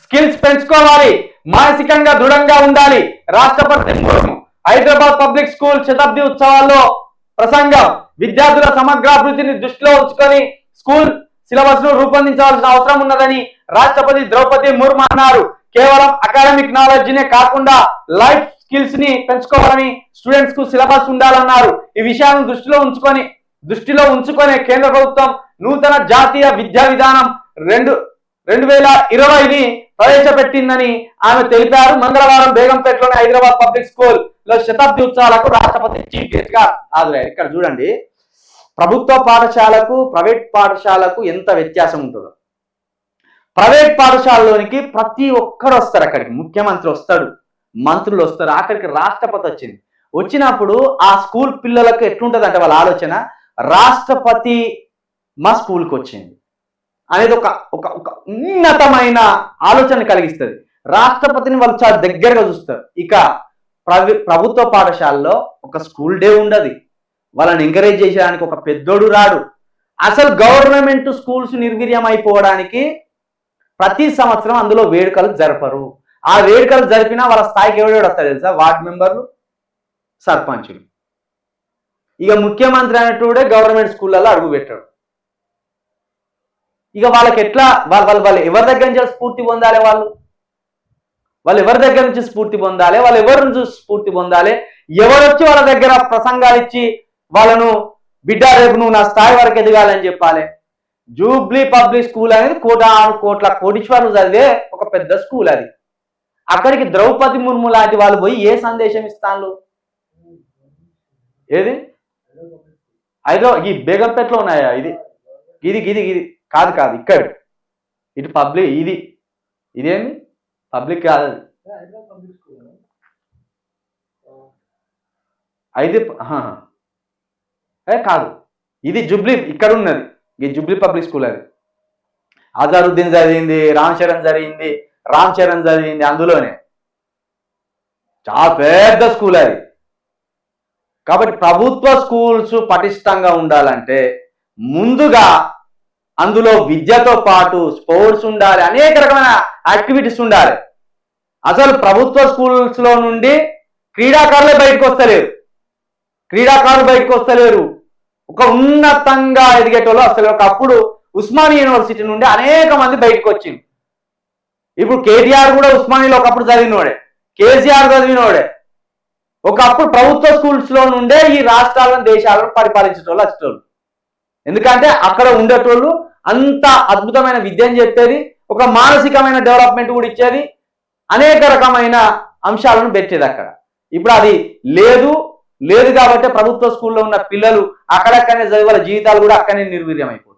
Skills పెంచుకోవాలి, మానసికంగా దృఢంగా ఉండాలి. రాష్ట్రపతి ముర్ము హైదరాబాద్ పబ్లిక్ స్కూల్ శతాబ్ది ఉత్సవాల్లో ప్రసంగం. విద్యార్థుల సమగ్రాభివృద్ధిని దృష్టిలో ఉంచుకొని స్కూల్ సిలబస్ ను రూపొందించవలసిన అవసరం ఉన్నదని రాష్ట్రపతి ద్రౌపది ముర్ము అన్నారు. కేవలం అకాడమిక్ నాలెడ్జ్ నే కాకుండా లైఫ్ స్కిల్స్ ని పెంచుకోవాలని స్టూడెంట్స్ కు సిలబస్ ఉండాలన్నారు. ఈ విషయాలను దృష్టిలో ఉంచుకొని కేంద్ర ప్రభుత్వం నూతన జాతీయ విద్యా విధానం 2020ని ప్రవేశపెట్టిందని ఆమె తెలిపారు. మంగళవారం బేగంపేటలోని హైదరాబాద్ పబ్లిక్ స్కూల్ లో శతాబ్ది ఉత్సవాలకు రాష్ట్రపతి చీఫ్ గెస్ట్ గా హాజరయ్యారు. ఇక్కడ చూడండి, ప్రభుత్వ పాఠశాలకు ప్రైవేట్ పాఠశాలకు ఎంత వ్యత్యాసం ఉంటుందో. ప్రైవేట్ పాఠశాలలోనికి ప్రతి ఒక్కరు వస్తారు, అక్కడికి ముఖ్యమంత్రి వస్తాడు, మంత్రులు వస్తారు, అక్కడికి రాష్ట్రపతి వచ్చినప్పుడు ఆ స్కూల్ పిల్లలకు ఎట్లుంటది అంటే వాళ్ళ ఆలోచన, రాష్ట్రపతి మా స్కూల్కి వచ్చింది అనేది ఒక ఉన్నతమైన ఆలోచన కలిగిస్తుంది. రాష్ట్రపతిని వాళ్ళు చాలా దగ్గరగా చూస్తారు. ఇక ప్రభుత్వ పాఠశాలలో ఒక స్కూల్ డే ఉండదు, వాళ్ళని ఎంకరేజ్ చేసేదానికి ఒక పెద్దోడు రాడు. అసలు గవర్నమెంట్ స్కూల్స్ నిర్వీర్యం అయిపోవడానికి ప్రతి సంవత్సరం అందులో వేడుకలు జరపరు. ఆ వేడుకలు జరిపినా వాళ్ళ స్థాయికి ఎవడెవడు వస్తాడు తెలుసా? వార్డు మెంబర్లు, సర్పంచులు. ఇక ముఖ్యమంత్రి అనేటోడే గవర్నమెంట్ స్కూళ్ళలో అడుగు పెట్టాడు. ఇక వాళ్ళకి ఎట్లా వాళ్ళు ఎవరి దగ్గర నుంచి స్ఫూర్తి పొందాలి? వాళ్ళు ఎవరి దగ్గర నుంచి స్ఫూర్తి పొందాలి? వాళ్ళు ఎవరి నుంచి స్ఫూర్తి పొందాలి? ఎవరొచ్చి వాళ్ళ దగ్గర ప్రసంగాలు ఇచ్చి వాళ్ళను బిడ్డ రేపు నువ్వు నా స్థాయి వరకు ఎదగాలని చెప్పాలి? జూబ్లీ పబ్లిక్ స్కూల్ అనేది కోట్ల కోటీశ్వరులు చదివే ఒక పెద్ద స్కూల్ అది. అక్కడికి ద్రౌపది ముర్ము లాంటి వాళ్ళు పోయి ఏ సందేశం ఇస్తాను? ఏది హైదరాబాద్ ఈ బేగంపేటలో ఉన్నాయా? ఇది కాదు ఇక్కడ ఇటు పబ్లిక్, ఇదేమి పబ్లిక్ కాదు, అయితే కాదు, ఇది జూబ్లీ ఇక్కడ ఉన్నది. ఈ జూబ్లీ పబ్లిక్ స్కూల్ అది. అజారుద్దీన్ చదివింది, రామ్ చరణ్ చదివింది అందులోనే. చాలా పెద్ద స్కూల్ అది. కాబట్టి ప్రభుత్వ స్కూల్స్ పటిష్టంగా ఉండాలంటే ముందుగా అందులో విద్యతో పాటు స్పోర్ట్స్ ఉండాలి, అనేక రకమైన యాక్టివిటీస్ ఉండాలి. అసలు ప్రభుత్వ స్కూల్స్ లో నుండి క్రీడాకారులు బయటకు వస్తలేరు. ఒక ఉన్నతంగా ఎదిగేటోళ్ళు అసలు. ఒకప్పుడు ఉస్మానియా యూనివర్సిటీ నుండి అనేక మంది బయటకు వచ్చింది. ఇప్పుడు కేటీఆర్ కూడా ఉస్మానియాలో ఒకప్పుడు చదివినోడే, కేసీఆర్ చదివినోడే. ఒకప్పుడు ప్రభుత్వ స్కూల్స్ లో నుండే ఈ రాష్ట్రాలను దేశాలను పరిపాలించేటోళ్ళు వచ్చేటోళ్ళు. ఎందుకంటే అక్కడ ఉండేటోళ్ళు అంత అద్భుతమైన విద్యను చెప్పేది, ఒక మానసికమైన డెవలప్మెంట్ కూడా ఇచ్చేది, అనేక రకమైన అంశాలను పెట్టేది అక్కడ. ఇప్పుడు అది లేదు కాబట్టి ప్రభుత్వ స్కూల్లో ఉన్న పిల్లలు అక్కడక్కడనే చదివే వాళ్ళ జీవితాలు కూడా అక్కడనే నిర్వీర్యం అయిపోతాయి.